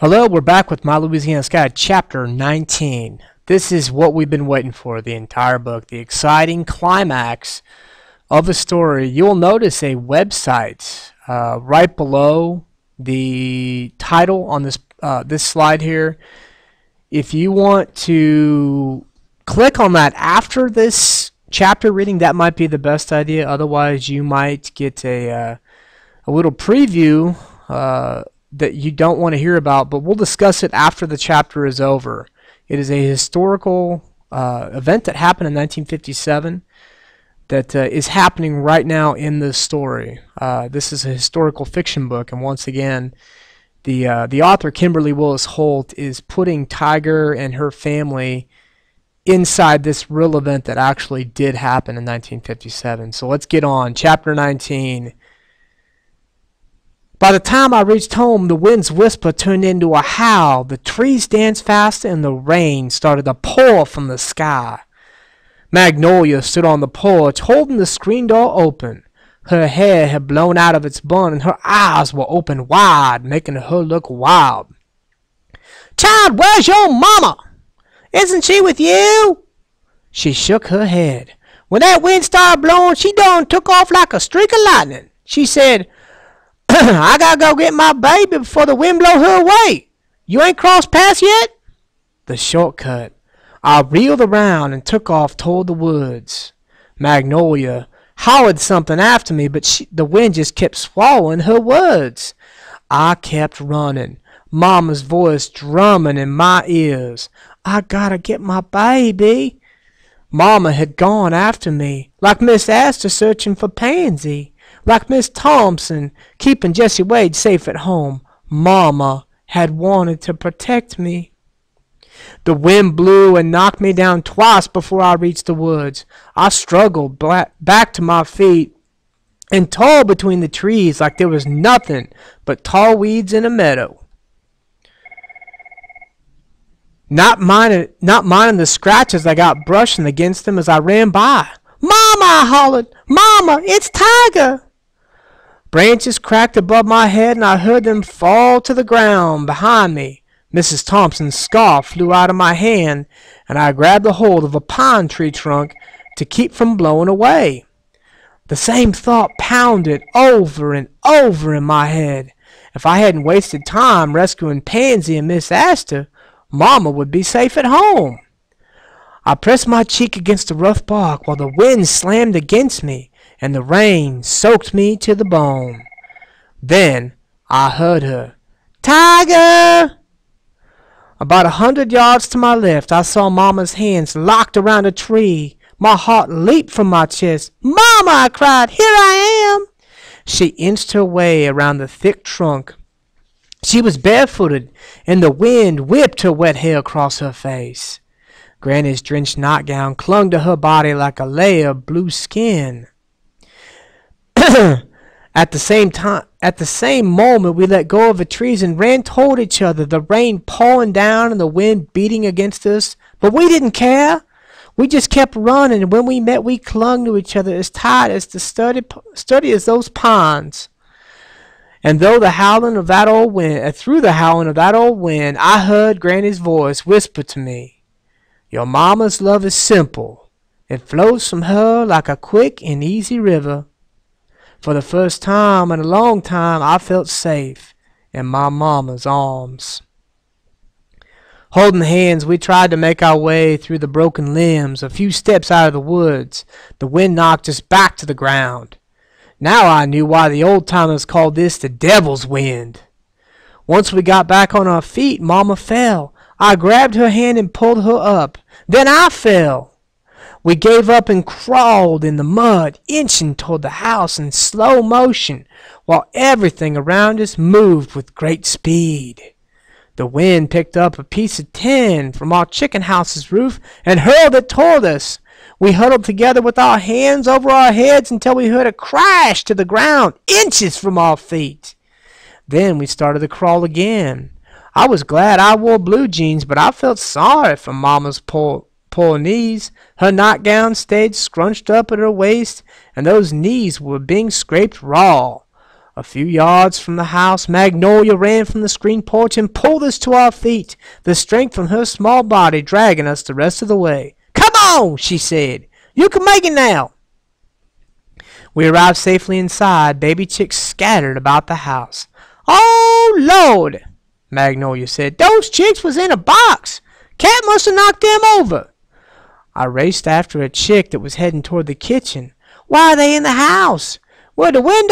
Hello, we're back with My Louisiana Sky, Chapter 19. This is what we've been waiting for, the entire book, the exciting climax of the story. You'll notice a website right below the title on this slide here. If you want to click on that after this chapter reading, that might be the best idea. Otherwise, you might get a little preview that you don't want to hear about, but we'll discuss it after the chapter is over. It is a historical event that happened in 1957 that is happening right now in this story. This is a historical fiction book, and once again, the author, Kimberly Willis Holt, is putting Tiger and her family inside this real event that actually did happen in 1957. So let's get on. Chapter 19. By the time I reached home, the wind's whisper turned into a howl, the trees danced faster, and the rain started to pour from the sky. Magnolia stood on the porch, holding the screen door open. Her hair had blown out of its bun, and her eyes were open wide, making her look wild. "Child, where's your mama? Isn't she with you?" She shook her head. "When that wind started blowing, she done took off like a streak of lightning. She said, I gotta go get my baby before the wind blow her away. You ain't crossed paths yet?" The shortcut. I reeled around and took off toward the woods. Magnolia hollered something after me, but the wind just kept swallowing her words. I kept running, Mama's voice drumming in my ears. "I gotta get my baby." Mama had gone after me, like Miss Astor searching for Pansy. Like Miss Thompson, keeping Jesse Wade safe at home, Mama had wanted to protect me. The wind blew and knocked me down twice before I reached the woods. I struggled back to my feet and tore between the trees like there was nothing but tall weeds in a meadow. Not minding the scratches I got brushing against them as I ran by. "Mama!" I hollered. "Mama, it's Tiger!" Branches cracked above my head, and I heard them fall to the ground behind me. Mrs. Thompson's scarf flew out of my hand, and I grabbed a hold of a pine tree trunk to keep from blowing away. The same thought pounded over and over in my head. If I hadn't wasted time rescuing Pansy and Miss Astor, Mama would be safe at home. I pressed my cheek against the rough bark while the wind slammed against me, and the rain soaked me to the bone. Then I heard her. "Tiger!" About 100 yards to my left, I saw Mama's hands locked around a tree. My heart leaped from my chest. "Mama!" I cried. "Here I am!" She inched her way around the thick trunk. She was barefooted, and the wind whipped her wet hair across her face. Granny's drenched nightgown clung to her body like a layer of blue skin. At the same moment, we let go of the trees and ran toward each other, the rain pouring down and the wind beating against us. But we didn't care. We just kept running, and when we met, we clung to each other as tight as sturdy as those pines. And through the howling of that old wind, I heard Granny's voice whisper to me, "Your mama's love is simple. It flows from her like a quick and easy river." For the first time in a long time, I felt safe in my mama's arms. Holding hands, we tried to make our way through the broken limbs. A few steps out of the woods, the wind knocked us back to the ground. Now I knew why the old-timers called this the devil's wind. Once we got back on our feet, Mama fell. I grabbed her hand and pulled her up. Then I fell. We gave up and crawled in the mud, inching toward the house in slow motion, while everything around us moved with great speed. The wind picked up a piece of tin from our chicken house's roof and hurled it toward us. We huddled together with our hands over our heads until we heard a crash to the ground, inches from our feet. Then we started to crawl again. I was glad I wore blue jeans, but I felt sorry for Mama's poor knees. Her nightgown stayed scrunched up at her waist, and those knees were being scraped raw. A few yards from the house, Magnolia ran from the screen porch and pulled us to our feet, the strength from her small body dragging us the rest of the way. "Come on," she said. "You can make it now." We arrived safely inside, baby chicks scattered about the house. "Oh, Lord," Magnolia said. "Those chicks was in a box. Cat must have knocked them over." I raced after a chick that was heading toward the kitchen. "Why are they in the house?" "Well, the wind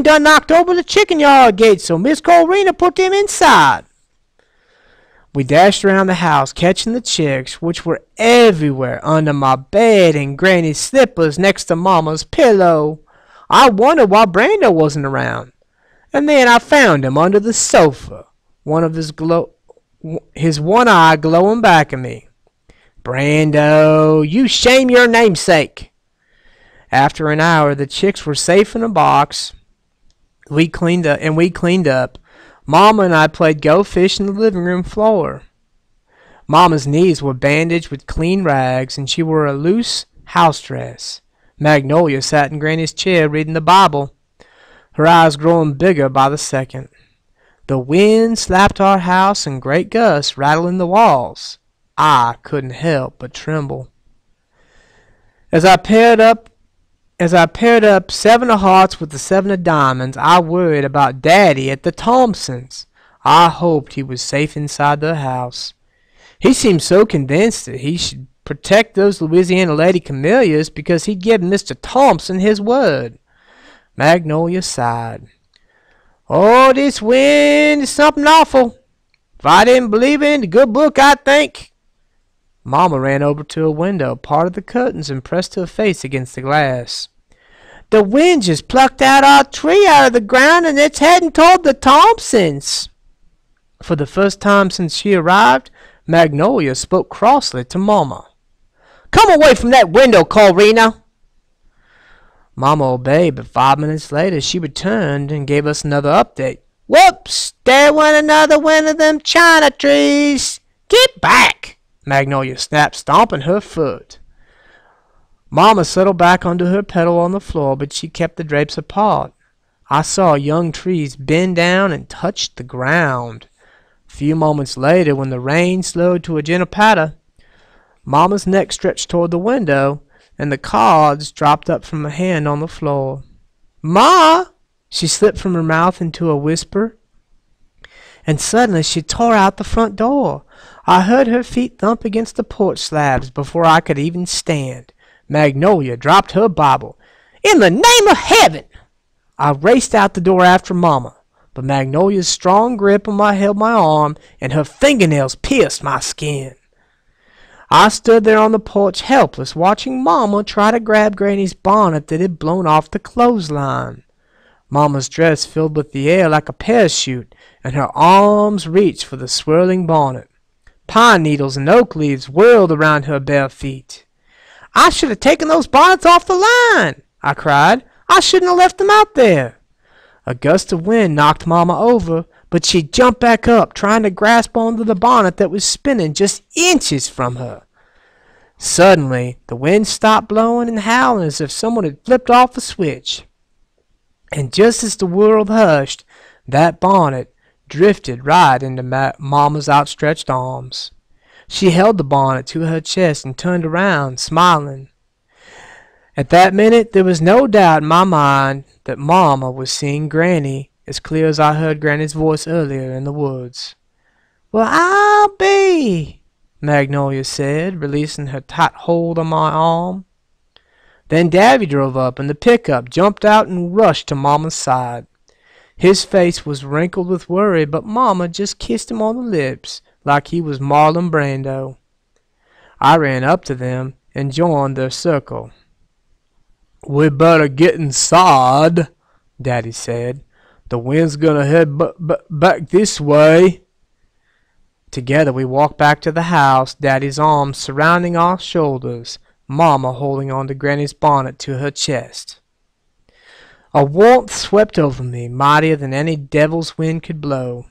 done knocked over the chicken yard gate, so Miss Corina put them inside." We dashed around the house, catching the chicks, which were everywhere, under my bed and Granny's slippers next to Mama's pillow. I wondered why Brando wasn't around. And then I found him under the sofa, his one eye glowing back at me. "Brando, you shame your namesake." After an hour, the chicks were safe in a box. We cleaned up. Mama and I played go fish in the living room floor. Mama's knees were bandaged with clean rags, and she wore a loose house dress. Magnolia sat in Granny's chair reading the Bible, her eyes growing bigger by the second. The wind slapped our house in great gusts, rattling the walls. I couldn't help but tremble. As I paired up 7 of hearts with the 7 of diamonds, I worried about Daddy at the Thompsons. I hoped he was safe inside the house. He seemed so convinced that he should protect those Louisiana Lady Camellias because he'd given Mr. Thompson his word. Magnolia sighed. "Oh, this wind is something awful. If I didn't believe in the good book, I'd think." Mama ran over to a window, parted the curtains, and pressed her face against the glass. "The wind just plucked our tree out of the ground, and it's heading toward the Thompsons." For the first time since she arrived, Magnolia spoke crossly to Mama. "Come away from that window, Corina." Mama obeyed, but 5 minutes later she returned and gave us another update. "Whoops! There went another one of them China trees. Get back!" Magnolia snapped, stomping her foot. Mama settled back onto her pedal on the floor, but she kept the drapes apart. I saw young trees bend down and touch the ground. A few moments later, when the rain slowed to a gentle patter, Mama's neck stretched toward the window, and the cards dropped up from her hand on the floor. "Ma!" She slipped from her mouth into a whisper, and suddenly she tore out the front door. I heard her feet thump against the porch slabs before I could even stand. Magnolia dropped her Bible. "In the name of heaven!" I raced out the door after Mama, but Magnolia's strong grip on held my arm, and her fingernails pierced my skin. I stood there on the porch helpless, watching Mama try to grab Granny's bonnet that had blown off the clothesline. Mama's dress filled with the air like a parachute, and her arms reached for the swirling bonnet. Pine needles and oak leaves whirled around her bare feet. "I should have taken those bonnets off the line," I cried. "I shouldn't have left them out there." A gust of wind knocked Mama over, but she jumped back up, trying to grasp onto the bonnet that was spinning just inches from her. Suddenly, the wind stopped blowing and howling as if someone had flipped off a switch. And just as the world hushed, that bonnet drifted right into Mama's outstretched arms. She held the bonnet to her chest and turned around, smiling. At that minute, there was no doubt in my mind that Mama was seeing Granny as clear as I heard Granny's voice earlier in the woods. "Well, I'll be," Magnolia said, releasing her tight hold on my arm. Then Davy drove up, and the pickup jumped out and rushed to Mama's side. His face was wrinkled with worry, but Mama just kissed him on the lips like he was Marlon Brando. I ran up to them and joined their circle. "We better get inside," Daddy said. "The wind's gonna head back this way." Together we walked back to the house, Daddy's arms surrounding our shoulders, Mama holding on to Granny's bonnet to her chest. A warmth swept over me, mightier than any devil's wind could blow.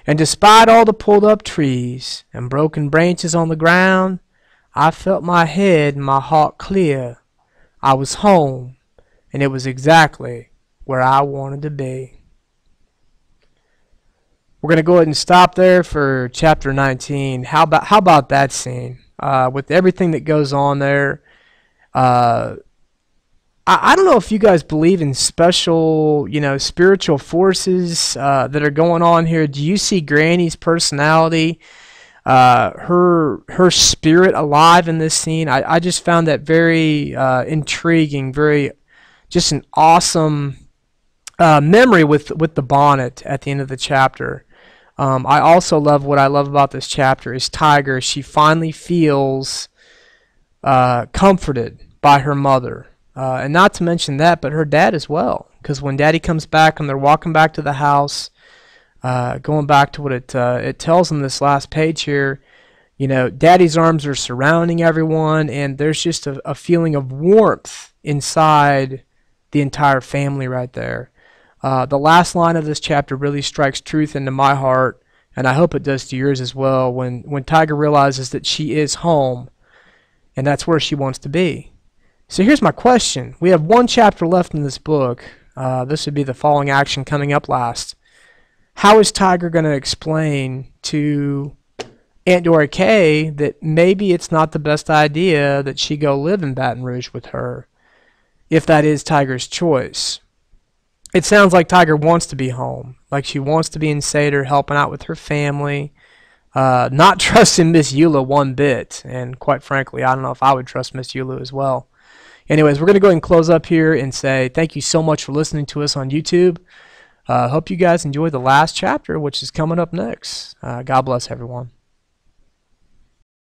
And despite all the pulled-up trees and broken branches on the ground, I felt my head and my heart clear. I was home, and it was exactly where I wanted to be. We're going to go ahead and stop there for chapter 19. How about that scene? With everything that goes on there. I don't know if you guys believe in special, spiritual forces that are going on here. Do you see Granny's personality, her spirit alive in this scene? I just found that very intriguing, just an awesome memory with the bonnet at the end of the chapter. I also love what I love about this chapter is Tiger. She finally feels comforted by her mother. And not to mention that, but her dad as well. Because when Daddy comes back and they're walking back to the house, going back to what it tells in this last page here, Daddy's arms are surrounding everyone, and there's just a feeling of warmth inside the entire family right there. The last line of this chapter really strikes truth into my heart, and I hope it does to yours as well, when Tiger realizes that she is home, and that's where she wants to be. So here's my question. We have one chapter left in this book. This would be the following action coming up last. How is Tiger going to explain to Aunt Dora Kay that maybe it's not the best idea that she go live in Baton Rouge with her, if that is Tiger's choice? It sounds like Tiger wants to be home, like she wants to be in Seder, helping out with her family, not trusting Miss Eula one bit, and quite frankly, I don't know if I would trust Miss Eula as well. Anyways, we're going to go ahead and close up here and say thank you so much for listening to us on YouTube. Hope you guys enjoy the last chapter, which is coming up next. God bless everyone.